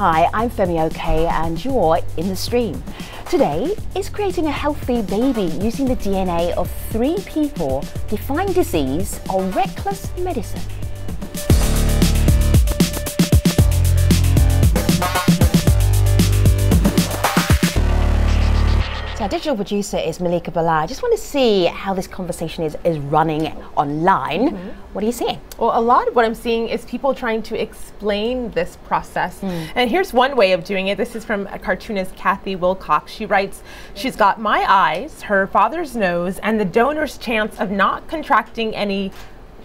Hi, I'm Femi OK and you're in the stream. Today is creating a healthy baby using the DNA of 3 people, defying disease or reckless medicine. So our digital producer is Malika Bala. I just want to see how this conversation is running online. What are you seeing? Well, a lot of what I'm seeing is people trying to explain this process. And here's one way of doing it. This is from a cartoonist Kathy Wilcox. She writes, she's got my eyes, her father's nose, and the donor's chance of not contracting any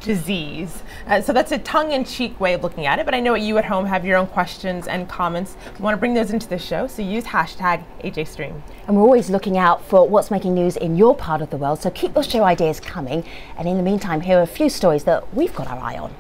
disease. So that's a tongue-in-cheek way of looking at it, but I know you at home have your own questions and comments. You want to bring those into the show, so use hashtag AJStream. And we're always looking out for what's making news in your part of the world, so keep those show ideas coming. And in the meantime, here are a few stories that we've got our eye on.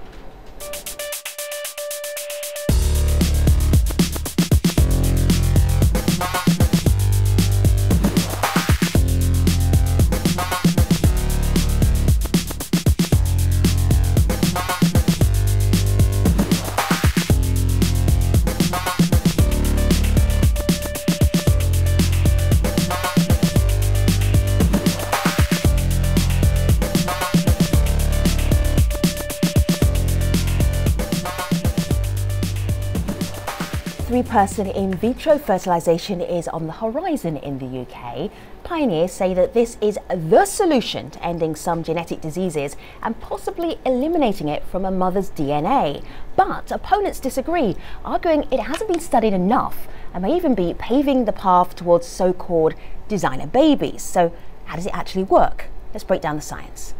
3-person in vitro fertilisation is on the horizon in the UK. Pioneers say that this is the solution to ending some genetic diseases and possibly eliminating it from a mother's DNA. But opponents disagree, arguing it hasn't been studied enough and may even be paving the path towards so-called designer babies. So how does it actually work? Let's break down the science.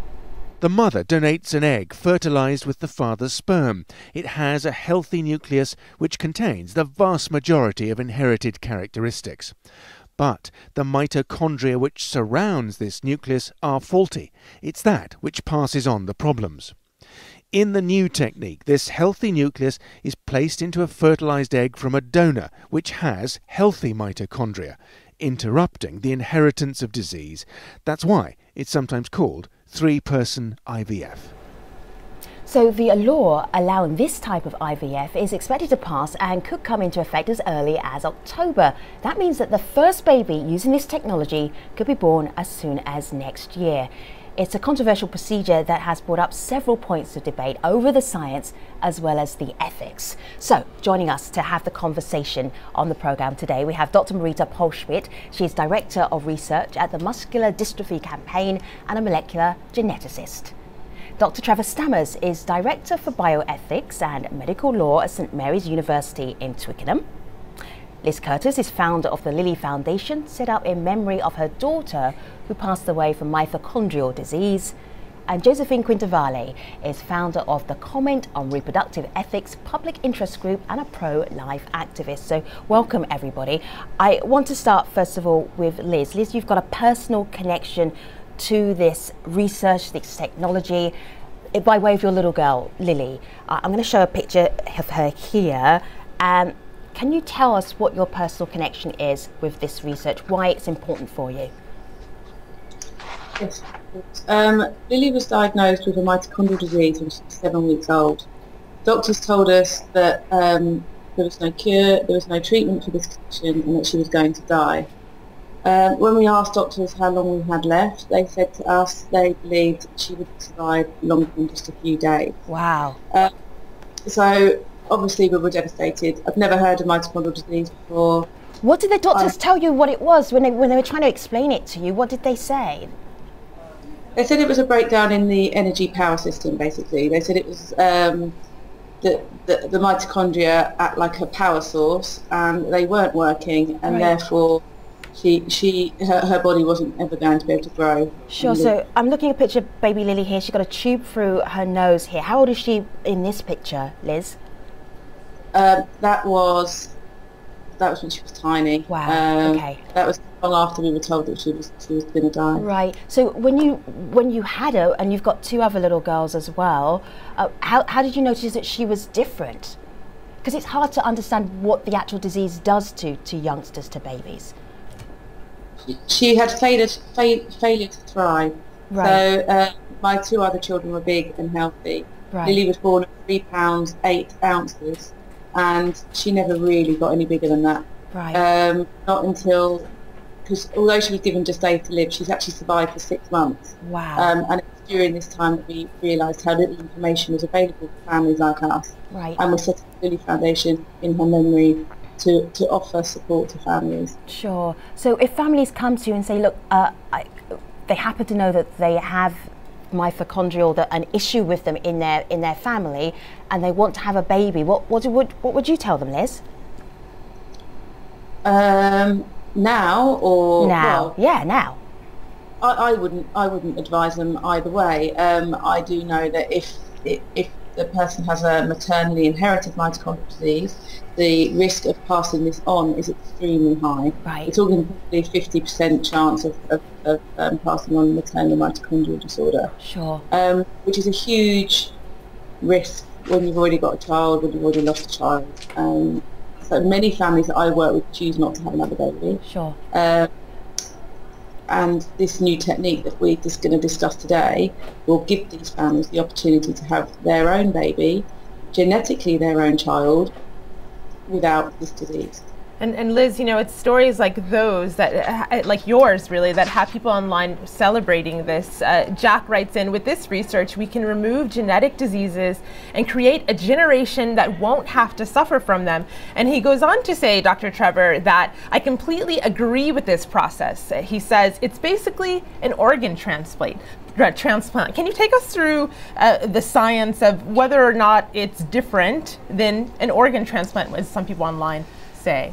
The mother donates an egg fertilised with the father's sperm. It has a healthy nucleus which contains the vast majority of inherited characteristics. But the mitochondria which surrounds this nucleus are faulty. It's that which passes on the problems. In the new technique, this healthy nucleus is placed into a fertilised egg from a donor which has healthy mitochondria, interrupting the inheritance of disease. That's why it's sometimes called 3-person IVF. So the law allowing this type of IVF is expected to pass and could come into effect as early as October. That means that the first baby using this technology could be born as soon as next year. It's a controversial procedure that has brought up several points of debate over the science as well as the ethics. So joining us to have the conversation on the programme today, we have Dr. Marita Polschmidt. She is Director of Research at the Muscular Dystrophy Campaign and a molecular geneticist. Dr. Trevor Stammers is Director for Bioethics and Medical Law at St Mary's University in Twickenham. Liz Curtis is founder of the Lily Foundation, set up in memory of her daughter who passed away from mitochondrial disease. And Josephine Quintavalle is founder of the Comment on Reproductive Ethics public interest group and a pro-life activist. So welcome everybody. I want to start first of all with Liz. Liz, you've got a personal connection to this research, this technology, by way of your little girl, Lily. I'm going to show a picture of her here. Can you tell us what your personal connection is with this research, why it's important for you? Yes. Lily was diagnosed with a mitochondrial disease when she was 7 weeks old. Doctors told us that there was no cure, there was no treatment for this condition and that she was going to die. When we asked doctors how long we had left, they said to us they believed she would survive longer than just a few days. Wow. So obviously we were devastated. I've never heard of mitochondrial disease before. What did the doctors tell you what it was when they were trying to explain it to you? What did they say? They said it was a breakdown in the energy power system, basically. They said it was the mitochondria act like a power source and they weren't working, and therefore her body wasn't ever going to be able to grow. Sure. So I'm looking at a picture of baby Lily here. She's got a tube through her nose here. How old is she in this picture, Liz? That was when she was tiny. Wow. Okay. That was long after we were told that she was going to die. Right. So when you had her, and you've got 2 other little girls as well, how did you notice that she was different? Because it's hard to understand what the actual disease does to youngsters, to babies. She had failure to thrive. Right. So my 2 other children were big and healthy. Right. Lily was born at 3 pounds 8 ounces. and she never really got any bigger than that. Right. Not until, because although she was given just days to live, she's actually survived for 6 months. Wow. And it was during this time that we realised how little information was available for families like us. Right. And we set up a Lily Foundation in her memory to offer support to families. Sure. So if families come to you and say, look, they happen to know that they have mitochondrial, an issue with them in their family, and they want to have a baby, what would you tell them, Liz? Now or now? Well, yeah, now. I wouldn't advise them either way. I do know that if the person has a maternally inherited mitochondrial disease, the risk of passing this on is extremely high. Right. We're talking probably 50% chance of passing on maternal mitochondrial disorder. Sure. Which is a huge risk when you've already got a child, when you've already lost a child. So many families that I work with choose not to have another baby. Sure. And this new technique that we're just going to discuss today will give these families the opportunity to have their own baby, genetically their own child, without this disease. And Liz, you know, it's stories like those that, like yours really, that have people online celebrating this. Jack writes in, with this research, we can remove genetic diseases and create a generation that won't have to suffer from them. And he goes on to say, Dr. Trevor, that I completely agree with this process. He says it's basically an organ transplant. Can you take us through the science of whether or not it's different than an organ transplant, as some people online say?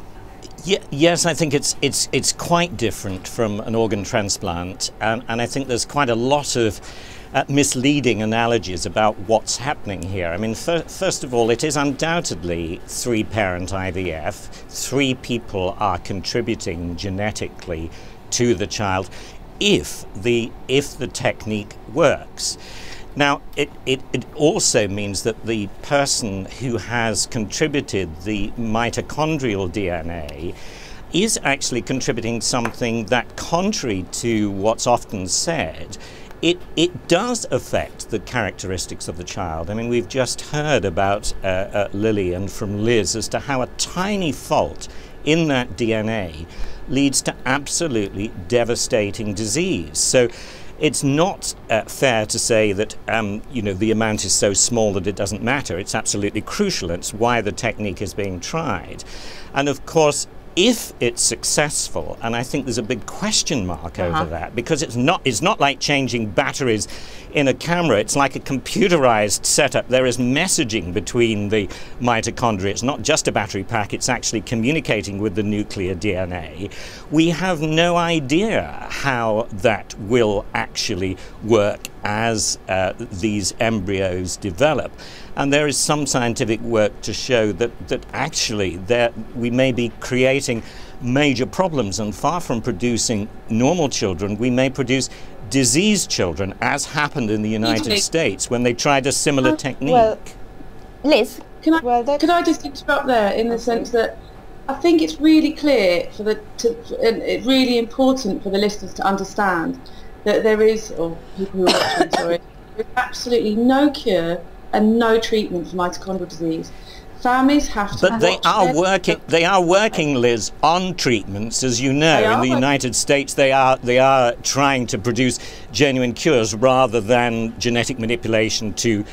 Yes, I think it's quite different from an organ transplant, and I think there's quite a lot of misleading analogies about what's happening here. I mean, first of all, it is undoubtedly three-parent IVF. 3 people are contributing genetically to the child if the technique works. Now, it also means that the person who has contributed the mitochondrial DNA is actually contributing something that, contrary to what's often said, it does affect the characteristics of the child. I mean, we've just heard about Lily and from Liz as to how a tiny fault in that DNA leads to absolutely devastating disease. So it's not fair to say that you know, the amount is so small that it doesn't matter. It's absolutely crucial. It's why the technique is being tried. And of course, if it's successful, and I think there's a big question mark over that, because it's not like changing batteries in a camera. It's like a computerized setup. There is messaging between the mitochondria. It's not just a battery pack, it's actually communicating with the nuclear DNA. We have no idea how that will actually work as these embryos develop. And there is some scientific work to show that actually we may be creating major problems, and far from producing normal children, we may produce diseased children, as happened in the United States when they tried a similar technique. Well, Liz? Can I just interrupt there in the sense that I think it's really clear and it's really important for the listeners to understand that there is, or people who are watching, sorry, there's absolutely no cure and no treatment for mitochondrial disease. Families have to. But they are working, Liz, on treatments, as you know. In the United States, they are trying to produce genuine cures rather than genetic manipulation to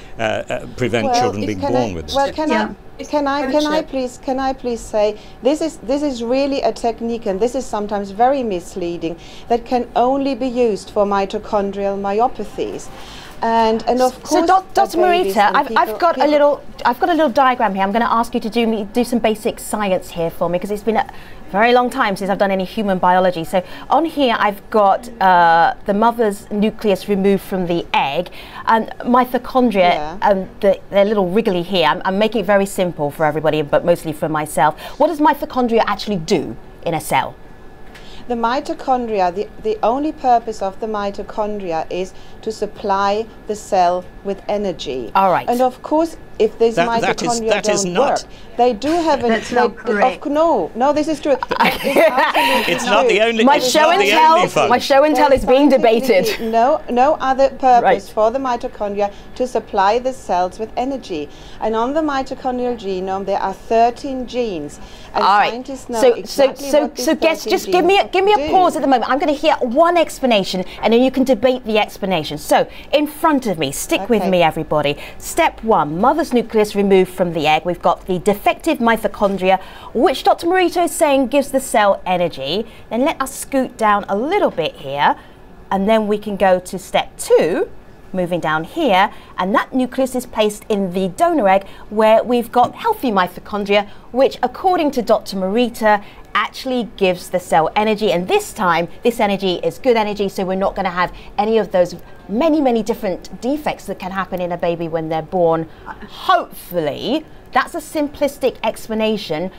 prevent children being born with this. Well, can I please say this is really a technique, and this is sometimes very misleading, that can only be used for mitochondrial myopathies. And of course, so Dr. Marita, I've got a little diagram here. I'm going to ask you to do some basic science here for me, because it's been a very long time since I've done any human biology. So on here I've got the mother's nucleus removed from the egg, and mitochondria, they're little wriggly here. I'm making it very simple for everybody, but mostly for myself. What does mitochondria actually do in a cell? The mitochondria, the only purpose of the mitochondria is to supply the cell with energy. All right. And of course, if this mitochondria don't work. They do have an... That's not correct. No, this is true. It's not the only. My show and tell is being debated. No other purpose for the mitochondria to supply the cells with energy. And on the mitochondrial genome, there are 13 genes. And scientists know so guests, just give me a pause at the moment. I'm going to hear one explanation, and then you can debate the explanation. So, in front of me, stick with me, everybody. Step 1, mother's nucleus removed from the egg. We've got the defective mitochondria, which Dr. Morita is saying gives the cell energy. Then let us scoot down a little bit here, and then we can go to step 2. Moving down here, and that nucleus is placed in the donor egg where we've got healthy mitochondria, which according to Dr. Morita actually gives the cell energy, and this time this energy is good energy, so we're not going to have any of those many different defects that can happen in a baby when they're born. Hopefully that's a simplistic explanation.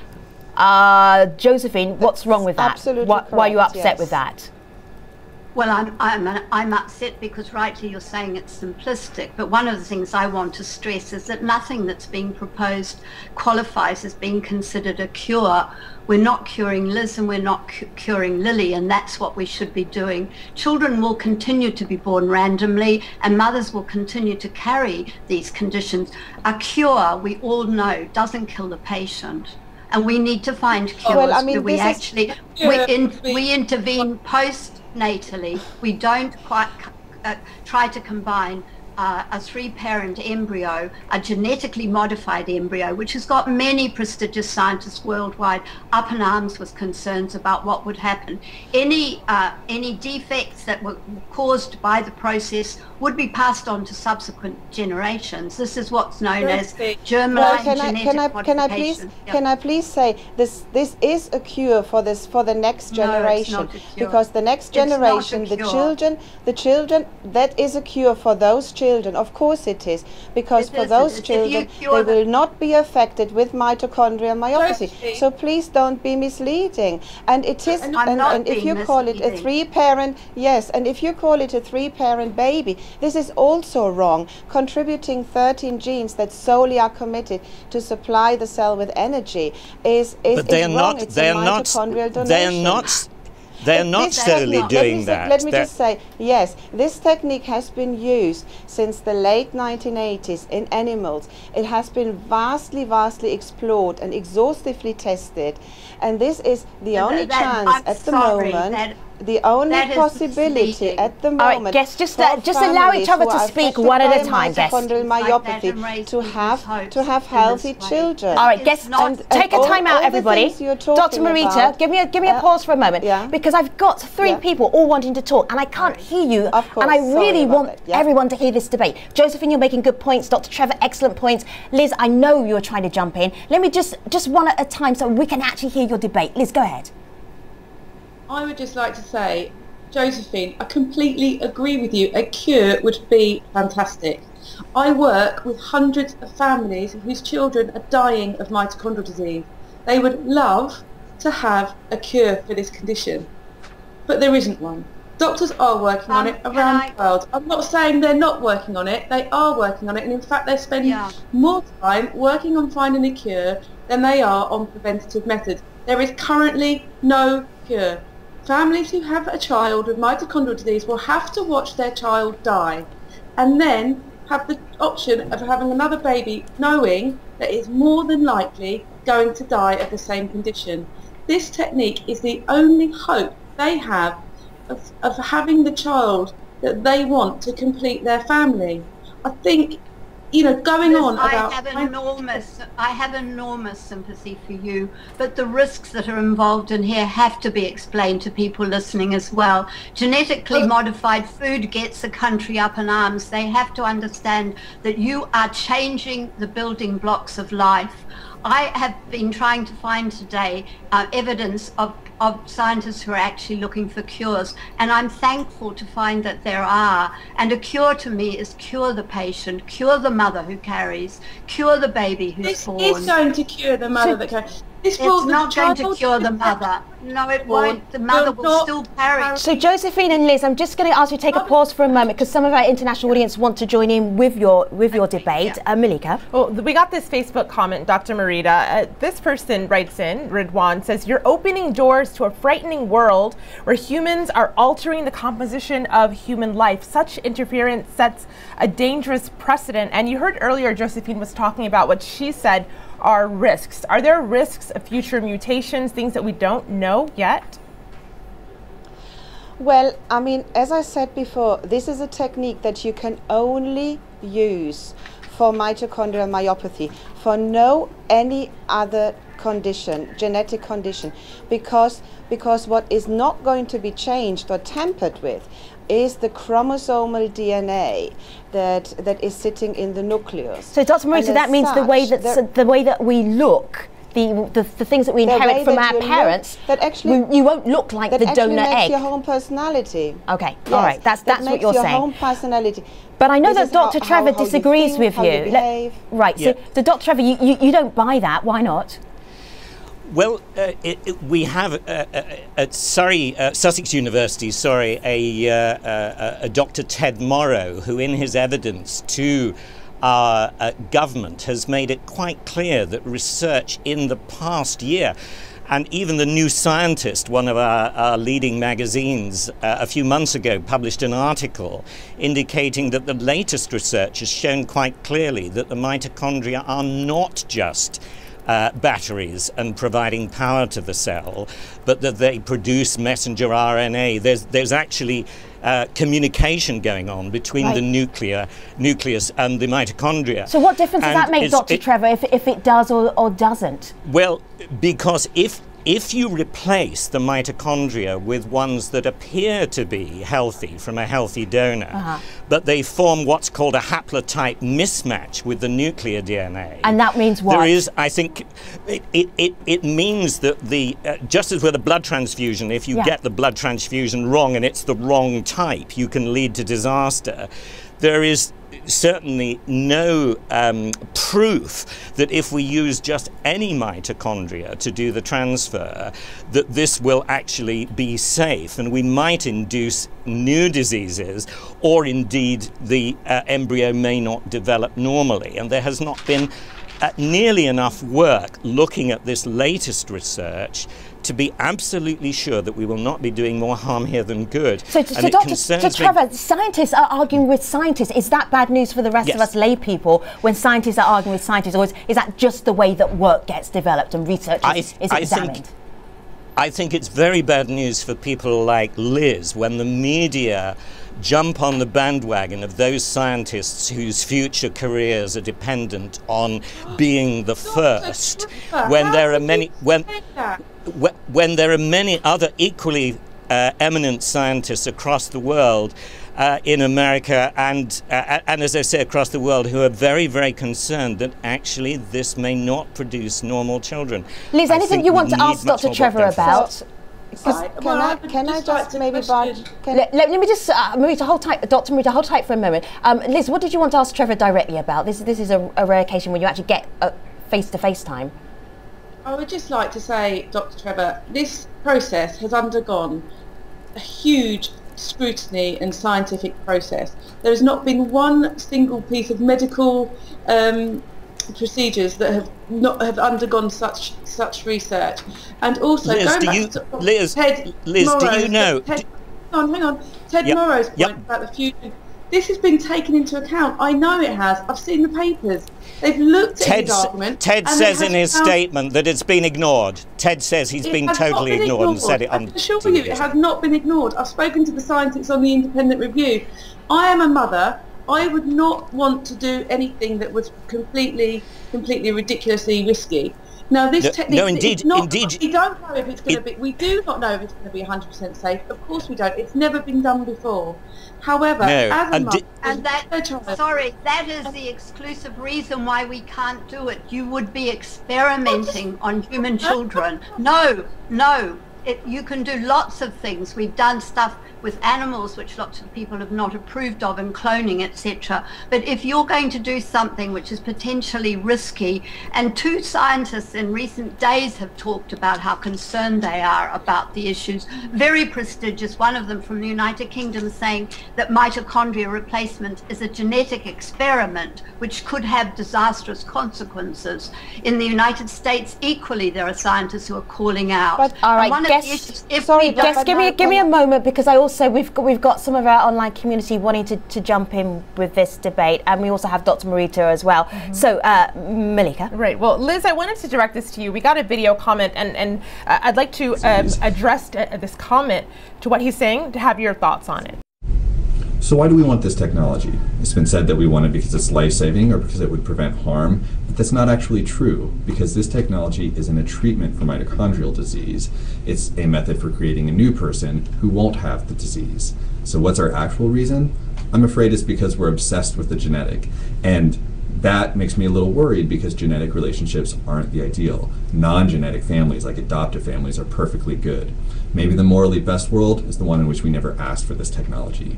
Josephine, what's wrong with that? Absolutely Why are you upset with that? Well, I'm upset because rightly you're saying it's simplistic, but one of the things I want to stress is that nothing that's being proposed qualifies as being considered a cure. We're not curing Liz and we're not curing Lily, and that's what we should be doing. Children will continue to be born randomly and mothers will continue to carry these conditions. A cure, we all know, doesn't kill the patient. And we need to find cures where we actually we intervene postnatally. We don't quite try to combine a 3-parent embryo, a genetically modified embryo, which has got many prestigious scientists worldwide up in arms with concerns about what would happen. Any defects that were caused by the process would be passed on to subsequent generations. This is what's known as germline genetic modification. Can I please say this is a cure for the next generation? No, it's not a cure. Because the next generation, the children, that is a cure for those children. Of course it is, because for those children they will not be affected with mitochondrial myopathy. So please don't be misleading. And it is, and if you call it a 3-parent, and if you call it a 3-parent baby, this is also wrong. Contributing 13 genes that solely are committed to supply the cell with energy is wrong. It's a mitochondrial donation. They're not solely doing that. Let me just say, yes, this technique has been used since the late 1980s in animals. It has been vastly explored and exhaustively tested. And this is the only chance at the moment, the only possibility at the moment. All right, guests, just allow each other to speak one at a time, guests. Myopathy to have healthy children. All right, guests, take a time out, everybody. Dr. Morita, give me a pause for a moment, because I've got 3 people all wanting to talk, and I can't hear you, and I really want everyone to hear this debate. Josephine, you're making good points. Dr. Trevor, excellent points. Liz, I know you're trying to jump in. Let me just one at a time so we can actually hear your debate. Liz, go ahead. I would just like to say, Josephine, I completely agree with you. A cure would be fantastic. I work with hundreds of families whose children are dying of mitochondrial disease. They would love to have a cure for this condition, but there isn't one. Doctors are working on it around the world. I'm not saying they're not working on it. They are working on it, and in fact they're spending more time working on finding a cure than they are on preventative methods. There is currently no cure. Families who have a child with mitochondrial disease will have to watch their child die and then have the option of having another baby knowing that it's more than likely going to die of the same condition. This technique is the only hope they have of having the child that they want to complete their family. I think, going on about... I have enormous sympathy for you, but the risks that are involved in here have to be explained to people listening as well. Genetically modified food gets the country up in arms. They have to understand that you are changing the building blocks of life. I have been trying to find today evidence of scientists who are actually looking for cures, and I'm thankful to find that there are. And a cure to me is cure the patient, cure the mother who carries, cure the baby who's born. This is going to cure the mother that carries. This It's not going to cure the mother. No, it won't. The mother will still carry. So Josephine and Liz, I'm just going to ask you to take a pause for a moment because some of our international audience want to join in with your debate. Malika. Well, we got this Facebook comment, Dr. Marita. This person writes in, Ridwan, says, "You're opening doors to a frightening world where humans are altering the composition of human life. Such interference sets a dangerous precedent." And you heard earlier Josephine was talking about what she said are risks. Are there risks of future mutations, things that we don't know yet? Well, I mean, as I said before, this is a technique that you can only use for mitochondrial myopathy, for no any other condition, genetic condition, because what is not going to be changed or tampered with is the chromosomal DNA that is sitting in the nucleus. So, Dr. Marita, that means the way that we look, the things that we inherit from our parents, that actually you won't look like the donor makes egg. your whole personality. Okay, yes, all right, that's what you're saying. Your whole personality. But I know that Dr. Trevor disagrees with you. Right. Yeah. So, Dr. Trevor, you don't buy that. Why not? Well, we have at Sussex University, a Dr. Ted Morrow, who in his evidence to our government has made it quite clear that research in the past year, and even the New Scientist, one of our leading magazines, a few months ago published an article indicating that the latest research has shown quite clearly that the mitochondria are not just batteries and providing power to the cell, but that they produce messenger RNA. There's actually communication going on between the nucleus and the mitochondria. So what difference does that make, Dr. Trevor, if it does or doesn't? Well, because if you replace the mitochondria with ones that appear to be healthy from a healthy donor, but they form what's called a haplotype mismatch with the nuclear DNA. And that means what? There is, I think, it means that just as with a blood transfusion, if you get the blood transfusion wrong and it's the wrong type, you can lead to disaster. There is certainly no proof that if we use just any mitochondria to do the transfer, that this will actually be safe, and we might induce new diseases, or indeed the embryo may not develop normally. And there has not been nearly enough work looking at this latest research to be absolutely sure that we will not be doing more harm here than good. So Trevor, scientists are arguing with scientists. Is that bad news for the rest of us lay people when scientists are arguing with scientists, or is that just the way that work gets developed and research is examined? I think it's very bad news for people like Liz when the media jump on the bandwagon of those scientists whose future careers are dependent on being the first, when there are many when there are many other equally eminent scientists across the world, in America and as I say across the world, who are very, very concerned that actually this may not produce normal children. Liz, anything you want to ask Dr. Trevor about? Can I just maybe let me just Marita, hold tight. Dr. Marita, hold tight for a moment. Liz, what did you want to ask Trevor directly about? This is a rare occasion when you actually get face-to-face time. I would just like to say, Dr. Trevor, this process has undergone a huge scrutiny and scientific process. There has not been one single piece of medical procedures that have undergone such research. And also, Liz, do you know? Hang on. Ted Morrow's point about the fusion. This has been taken into account. I know it has. I've seen the papers. They've looked at his argument. Ted says in his statement that it's been ignored. Ted says he's been totally ignored and said it on TV. I assure you, it has not been ignored. I've spoken to the scientists on the independent review. I am a mother. I would not want to do anything that was completely ridiculously risky. Now, this technique, we don't know if it's going to be. We do not know if it's going to be 100% safe. Of course, we don't. It's never been done before. However, as a mother, that is the exclusive reason why we can't do it. You would be experimenting on human children. No. You can do lots of things. We've done stuff with animals, which lots of people have not approved of, and cloning, etc. But if you're going to do something which is potentially risky, and two scientists in recent days have talked about how concerned they are about the issues, very prestigious, one of them from the United Kingdom saying that mitochondria replacement is a genetic experiment which could have disastrous consequences. In the United States, equally, there are scientists who are calling out. But, all right, guess, give me a moment, because we've got some of our online community wanting to jump in with this debate, and we also have Dr. Marita as well. So, Malika. Right. Well, Liz, I wanted to direct this to you. We got a video comment, and I'd like to address this comment to what he's saying, to have your thoughts on it. So why do we want this technology? It's been said that we want it because it's life-saving or because it would prevent harm, but that's not actually true, because this technology isn't a treatment for mitochondrial disease. It's a method for creating a new person who won't have the disease. So what's our actual reason? I'm afraid it's because we're obsessed with the genetic, and that makes me a little worried because genetic relationships aren't the ideal. Non-genetic families, like adoptive families, are perfectly good. Maybe the morally best world is the one in which we never asked for this technology.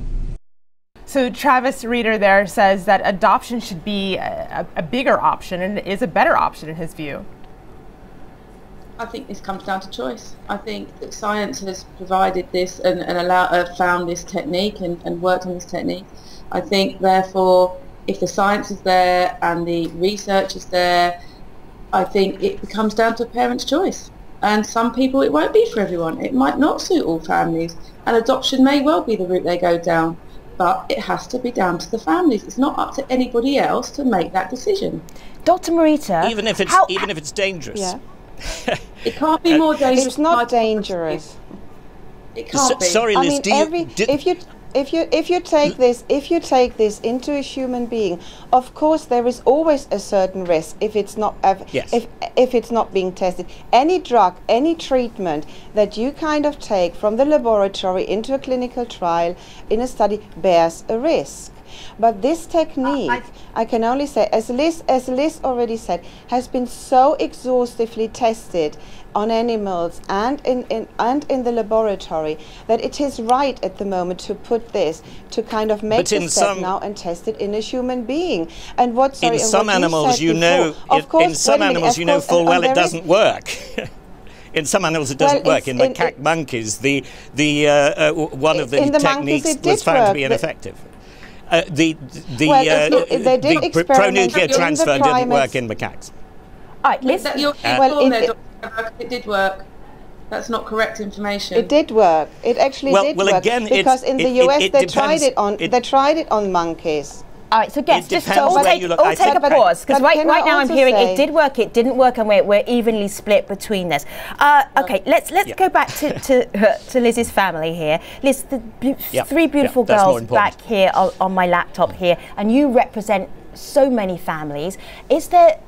So Travis Reeder there says that adoption should be a bigger option, and is a better option in his view. I think this comes down to choice. I think that science has provided this and found this technique and worked on this technique. I think, therefore, if the science is there and the research is there, I think it becomes down to a parent's choice. And some people, it won't be for everyone. It might not suit all families, and adoption may well be the route they go down. But it has to be down to the families. It's not up to anybody else to make that decision. Dr. Marita, even if it's dangerous. Yeah. It can't be more dangerous. It's not dangerous. It can't be. Sorry, Liz. If you take this into a human being, of course there is always a certain risk if it's not if it's not being tested. Any drug, any treatment that you kind of take from the laboratory into a clinical trial in a study bears a risk. But this technique, I can only say, as Liz already said, has been so exhaustively tested on animals and in the laboratory that it is right at the moment to put this, to kind of make the step now and test it in a human being. And what, sorry, in some animals, you know, in some animals, you know full well it doesn't work. In some animals it doesn't work. In macaque monkeys, one of the techniques was found to be ineffective. The pronuclear transfer didn't work in macaques. All right, Liz. It did work. That's not correct information. It did work. It actually did work. Again, because in the US they tried it on monkeys. All right, so guess, just all take a pause, because right now I'm hearing it did work, it didn't work, and we're evenly split between this. Okay, let's go back to Liz's family here. Liz, three beautiful girls back here on my laptop here, and you represent so many families. Is there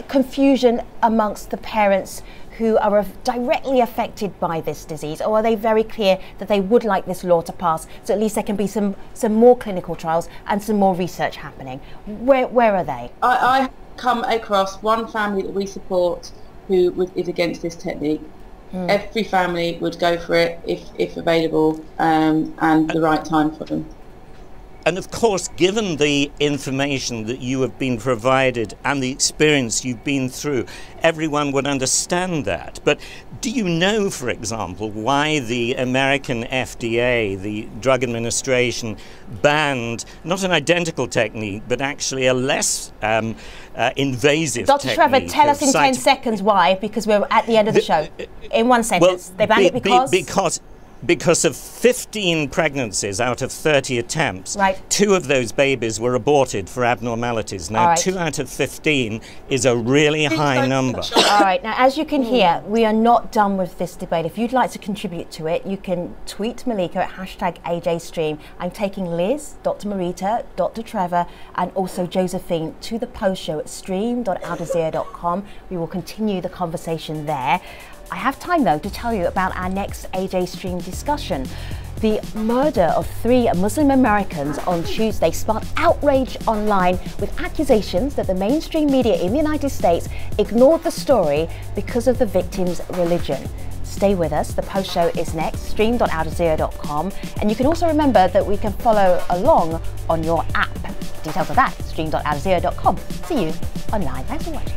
confusion amongst the parents who are directly affected by this disease, or are they very clear that they would like this law to pass, so at least there can be some more clinical trials and some more research happening? Where are they? I come across one family that we support who is against this technique. Every family would go for it if available and the right time for them. And of course, given the information that you have been provided and the experience you've been through, everyone would understand that. But do you know, for example, why the American FDA, the Drug Administration, banned not an identical technique, but actually a less invasive technique? Dr. Trevor, tell us in 10 seconds why, because we're at the end of the show. In one sentence. They banned it because of 15 pregnancies out of 30 attempts, 2 of those babies were aborted for abnormalities. Now, 2 out of 15 is a really high number. All right, now as you can hear, we are not done with this debate. If you'd like to contribute to it, you can tweet Malika at #AJStream. I'm taking Liz, Dr. Marita, Dr. Trevor, and also Josephine to the post show at stream.aljazeera.com. We will continue the conversation there. I have time, though, to tell you about our next AJ Stream discussion. The murder of 3 Muslim Americans on Tuesday sparked outrage online with accusations that the mainstream media in the United States ignored the story because of the victims' religion. Stay with us. The post show is next, stream.aljazeera.com. And you can also remember that we can follow along on your app. Details of that, stream.aljazeera.com. See you online. Thanks for watching.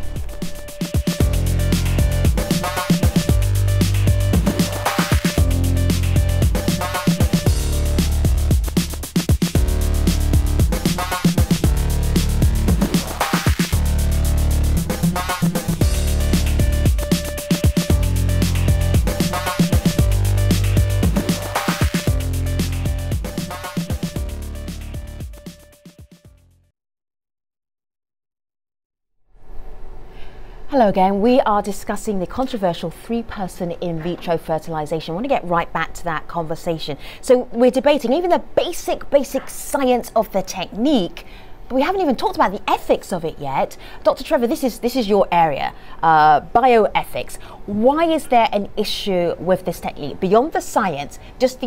Hello again. We are discussing the controversial three-person in vitro fertilization. I want to get right back to that conversation. So we're debating even the basic science of the technique, but we haven't even talked about the ethics of it yet. Dr. Trevor, this is your area, bioethics. Why is there an issue with this technique beyond the science? Just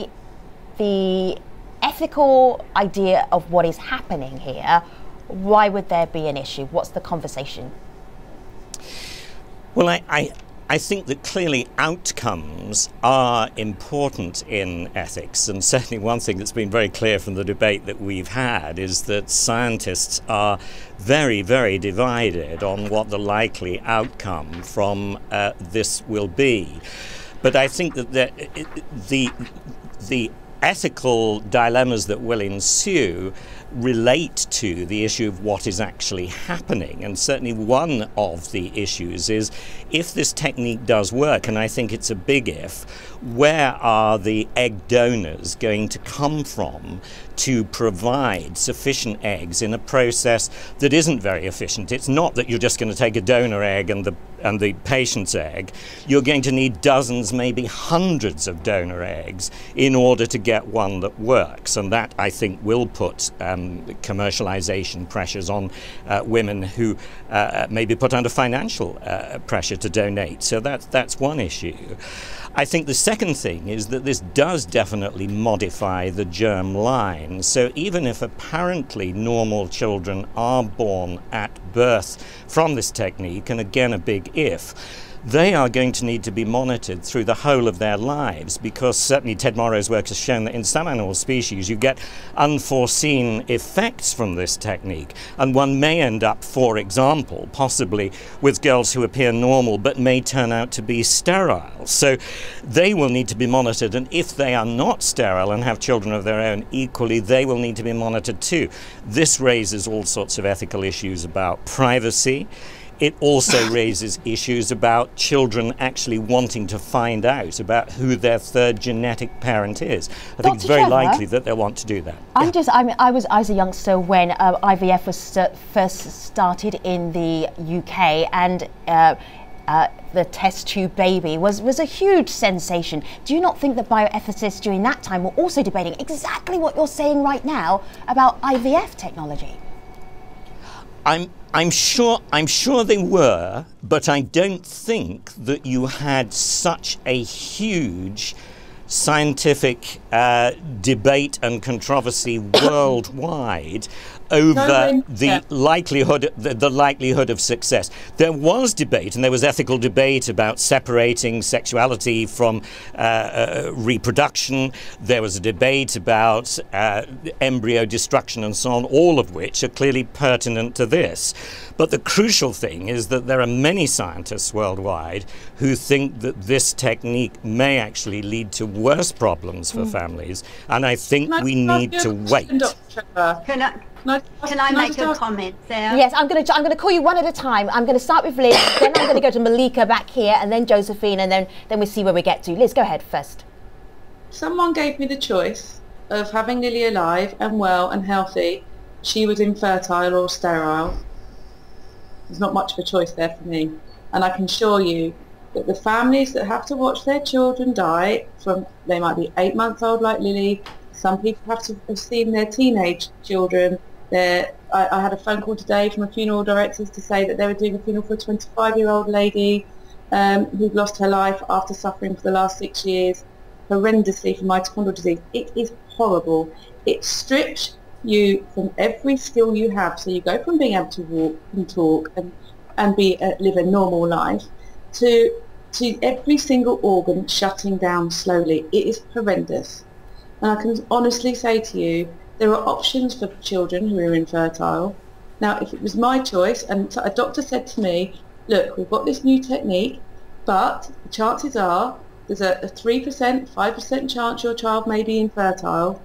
the ethical idea of what is happening here. Why would there be an issue? What's the conversation? Well, I think that clearly outcomes are important in ethics, and certainly one thing that's been very clear from the debate that we've had is that scientists are very, very divided on what the likely outcome from this will be. But I think that the ethical dilemmas that will ensue relate to the issue of what is actually happening. And certainly one of the issues is, if this technique does work, and I think it's a big if, where are the egg donors going to come from to provide sufficient eggs in a process that isn't very efficient? It's not that you're just going to take a donor egg and the patient's egg. You're going to need dozens, maybe hundreds of donor eggs in order to get one that works. And that, I think, will put commercialization pressures on women who may be put under financial pressure to donate. So that's one issue. I think the second thing is that this does definitely modify the germ line. So even if apparently normal children are born at birth from this technique, and again a big if, they are going to need to be monitored through the whole of their lives, because certainly Ted Morrow's work has shown that in some animal species you get unforeseen effects from this technique, and one may end up, for example, possibly with girls who appear normal but may turn out to be sterile. So they will need to be monitored, and if they are not sterile and have children of their own, equally they will need to be monitored too. This raises all sorts of ethical issues about privacy. It also raises issues about children actually wanting to find out about who their third genetic parent is. I think it's very likely that they'll want to do that. I was a youngster when IVF was first started in the UK, and the test tube baby was a huge sensation. Do you not think that bioethicists during that time were also debating exactly what you're saying right now about IVF technology? I'm sure they were, but I don't think that you had such a huge scientific debate and controversy worldwide over the likelihood of success. There was debate, and there was ethical debate about separating sexuality from reproduction. There was a debate about embryo destruction and so on, all of which are clearly pertinent to this. But the crucial thing is that there are many scientists worldwide who think that this technique may actually lead to worse problems for families, and I think we need to wait. Can I make a comment there? Yes, I'm going to call you one at a time. I'm going to start with Liz, then I'm going to go to Malika back here, and then Josephine, and then we see where we get to. Liz, go ahead first. Someone gave me the choice of having Lily alive and well and healthy. She was infertile or sterile. There's not much of a choice there for me. And I can assure you that the families that have to watch their children die from, they might be 8 months old like Lily, some people have to have seen their teenage children. I had a phone call today from a funeral directors to say that they were doing a funeral for a 25-year-old lady who'd lost her life after suffering for the last 6 years horrendously from mitochondrial disease. It is horrible. It strips you from every skill you have. So you go from being able to walk and talk and live a normal life to to every single organ shutting down slowly. It is horrendous. And I can honestly say to you, there are options for children who are infertile. Now, if it was my choice, and a doctor said to me, look, we've got this new technique, but the chances are there's a 3%, 5% chance your child may be infertile,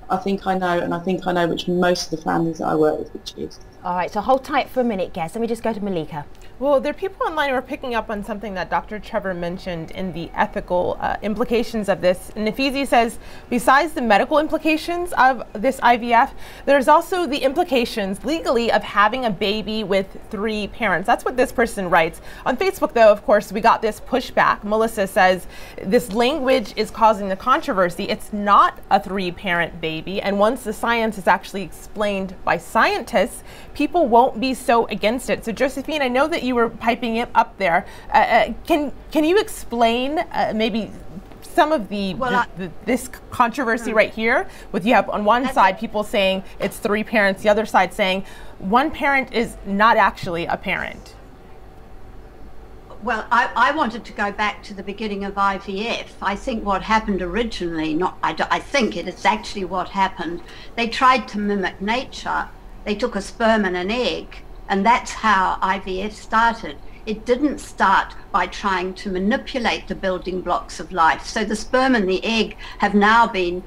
I think I know, and I think I know which most of the families that I work with would choose. All right, so hold tight for a minute, Guess. Let me just go to Malika. Well, there are people online who are picking up on something that Dr. Trevor mentioned in the ethical implications of this. Nafisi says, besides the medical implications of this IVF, there's also the implications legally of having a baby with 3 parents. That's what this person writes. On Facebook, though, of course, we got this pushback. Melissa says, this language is causing the controversy. It's not a 3-parent baby. And once the science is actually explained by scientists, people won't be so against it. So Josephine, I know that you were piping it up there. Can you explain maybe some of this controversy right here? With you have on one side people saying it's 3 parents, the other side saying one parent is not actually a parent. Well, I wanted to go back to the beginning of IVF. I think what happened originally, I think it is actually what happened. They tried to mimic nature. They took a sperm and an egg, and that's how IVF started. It didn't start by trying to manipulate the building blocks of life. So the sperm and the egg have now been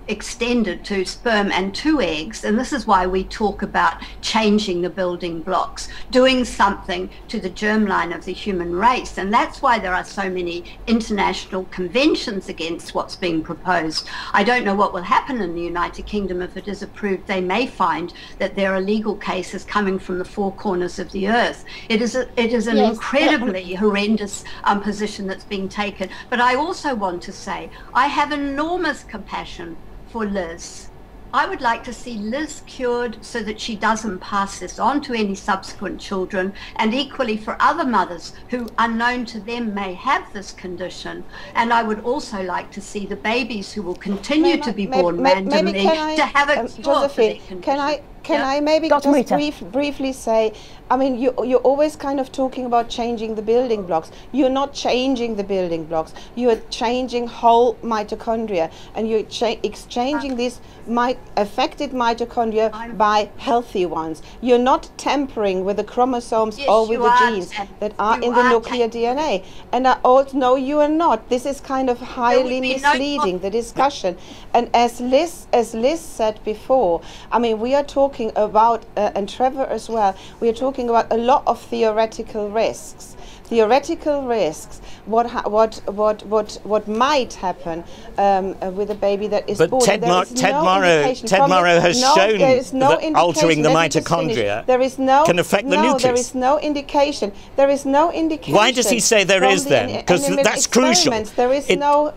extended to sperm and 2 eggs, and this is why we talk about changing the building blocks, doing something to the germline of the human race, and that's why there are so many international conventions against what's being proposed. I don't know what will happen in the United Kingdom if it is approved. They may find that there are legal cases coming from the 4 corners of the earth. It is an incredibly horrendous position that's being taken. But I also want to say I have enormous compassion for Liz. I would like to see Liz cured so that she doesn't pass this on to any subsequent children, and equally for other mothers who, unknown to them, may have this condition. And I would also like to see the babies who will continue to be born randomly to have a cure for their condition. Can I maybe just briefly say, I mean, you're always kind of talking about changing the building blocks. You're not changing the building blocks. You're changing whole mitochondria, and you're exchanging these affected mitochondria by healthy ones. You're not tampering with the chromosomes or with the genes that are in the nuclear DNA. And I also know you are not. This is kind of highly misleading, the discussion. And as Liz said before, I mean, we are talking about, and Trevor as well, we are talking about a lot of theoretical risks. Theoretical risks, what might happen with a baby that is born. But Ted Morrow has shown that altering the mitochondria can affect the nucleus. There is no indication. There is no indication. Why does he say there is then? Because that's crucial. There is no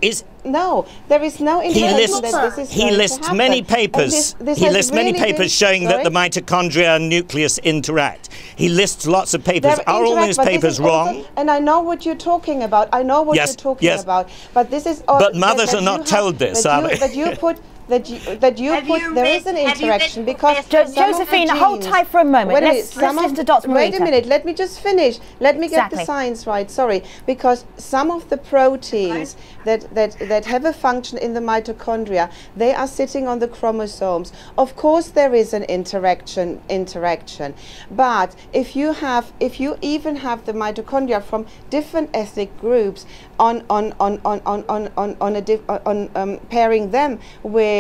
there is no indication that this is He lists many papers. He lists many papers showing that the mitochondria and nucleus interact. He lists lots of papers. Are all those papers wrong? And I know what you're talking about. I know what you're talking about. But this is all. But mothers are not told this, are they? There is an interaction because Josephine, hold tight for a moment. Let's listen to Dr. Marita. Wait a minute, let me just finish. Let me get the science right, sorry. Because some of the proteins that have a function in the mitochondria, they are sitting on the chromosomes. Of course there is an interaction. But if you even have the mitochondria from different ethnic groups on pairing them with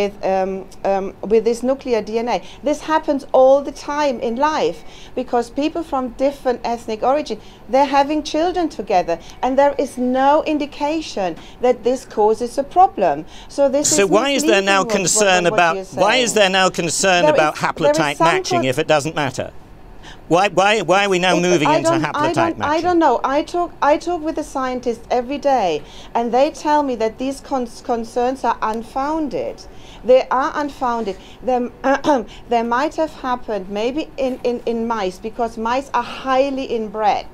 this nuclear DNA. This happens all the time in life because people from different ethnic origin, they're having children together, and there is no indication that this causes a problem. So why is there now concern about haplotype matching if it doesn't matter? Why are we now moving into haplotype matching? I don't know. I talk with the scientists every day, and they tell me that these concerns are unfounded. They are unfounded. They might have happened maybe in mice, because mice are highly inbred.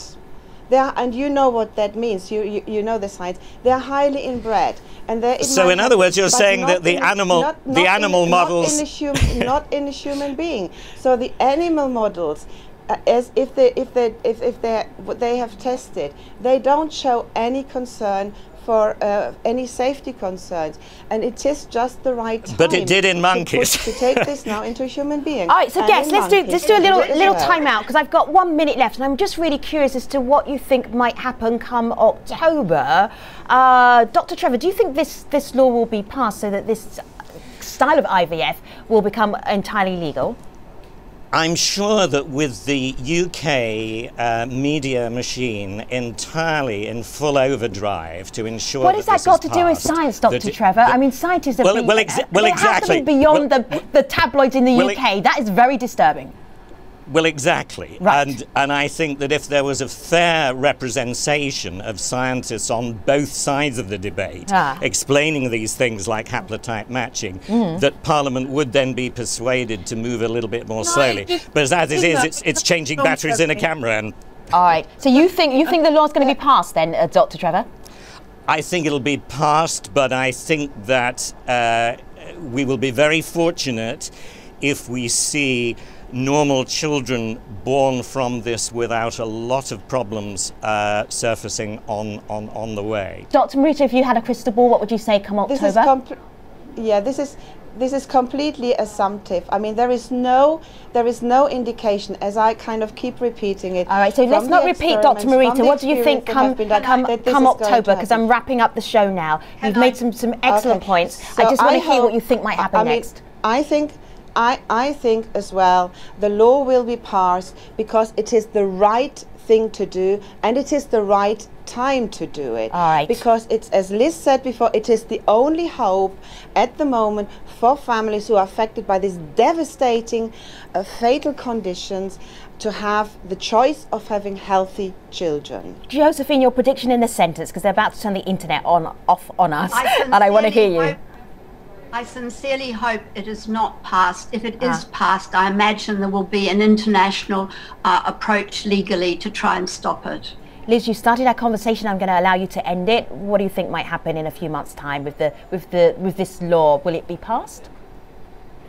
And you know what that means. You know the science. They are highly inbred, and so in other words, you're saying that the animal models not in a human being. So the animal models as if they have tested, they don't show any concern for any safety concerns, and it is just the right time. But it did in monkeys. To take this now into a human being. All right, so guess, let's do a little time out, because I've got 1 minute left, and I'm just really curious as to what you think might happen come October. Dr. Trevor, do you think this law will be passed so that this style of IVF will become entirely legal? I'm sure that with the UK media machine entirely in full overdrive to ensure what has that got to do with science, Dr. Trevor? I mean, scientists have exactly. Have to be beyond the tabloids in the UK. That is very disturbing. Well, exactly. Right. And I think that if there was a fair representation of scientists on both sides of the debate explaining these things like haplotype matching, that Parliament would then be persuaded to move a little bit more slowly. But as it is, it's changing batteries in a camera. And all right. So you think the law's going to be passed then, Dr. Trevor? I think it'll be passed, but I think that we will be very fortunate if we see normal children born from this without a lot of problems surfacing on the way. Dr. Morita, if you had a crystal ball, what would you say come October? This is completely assumptive. I mean, there is no indication, as I kind of keep repeating it. All right, so let's not repeat, Dr. Morita. What do you think come October? Because I'm wrapping up the show now. You've made some excellent points. So I just want to hear what you think might happen next. I think as well the law will be passed because it is the right thing to do, and it is the right time to do it. All right. Because it's, as Liz said before, it is the only hope at the moment for families who are affected by these devastating, fatal conditions to have the choice of having healthy children. Josephine, your prediction in a sentence, because they're about to turn the internet off on us, and I want to hear you. I sincerely hope it is not passed. If it is passed, I imagine there will be an international approach legally to try and stop it. Liz, you started our conversation. I'm going to allow you to end it. What do you think might happen in a few months' time with this law? Will it be passed?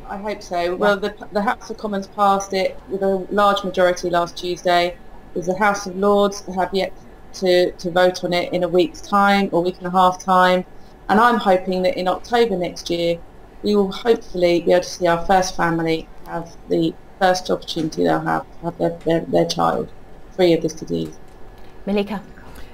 I hope so. Well, the House of Commons passed it with a large majority last Tuesday. There's the House of Lords that have yet to vote on it in a week's time or week and a half time. And I'm hoping that in October next year, we will hopefully be able to see our first family have the first opportunity they'll have to have their child free of this disease. Malika?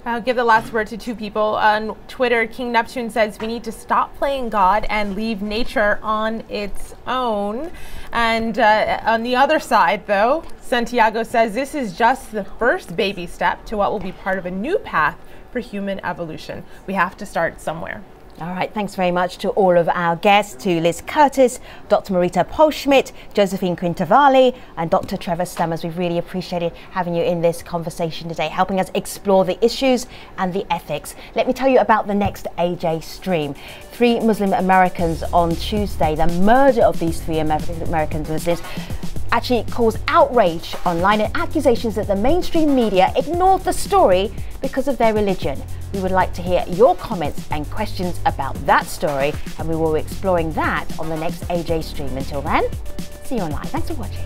I'll give the last word to two people. On Twitter, King Neptune says we need to stop playing God and leave nature on its own. And on the other side, though, Santiago says this is just the first baby step to what will be part of a new path for human evolution. We have to start somewhere. All right, thanks very much to all of our guests, to Liz Curtis, Dr. Morita Polschmidt, Josephine Quintavalle, and Dr. Trevor Stammers. We've really appreciated having you in this conversation today, helping us explore the issues and the ethics. Let me tell you about the next AJ stream. 3 Muslim Americans on Tuesday. The murder of these 3 American Muslims actually caused outrage online and accusations that the mainstream media ignored the story because of their religion. We would like to hear your comments and questions about that story, and we will be exploring that on the next AJ stream. Until then, see you online. Thanks for watching.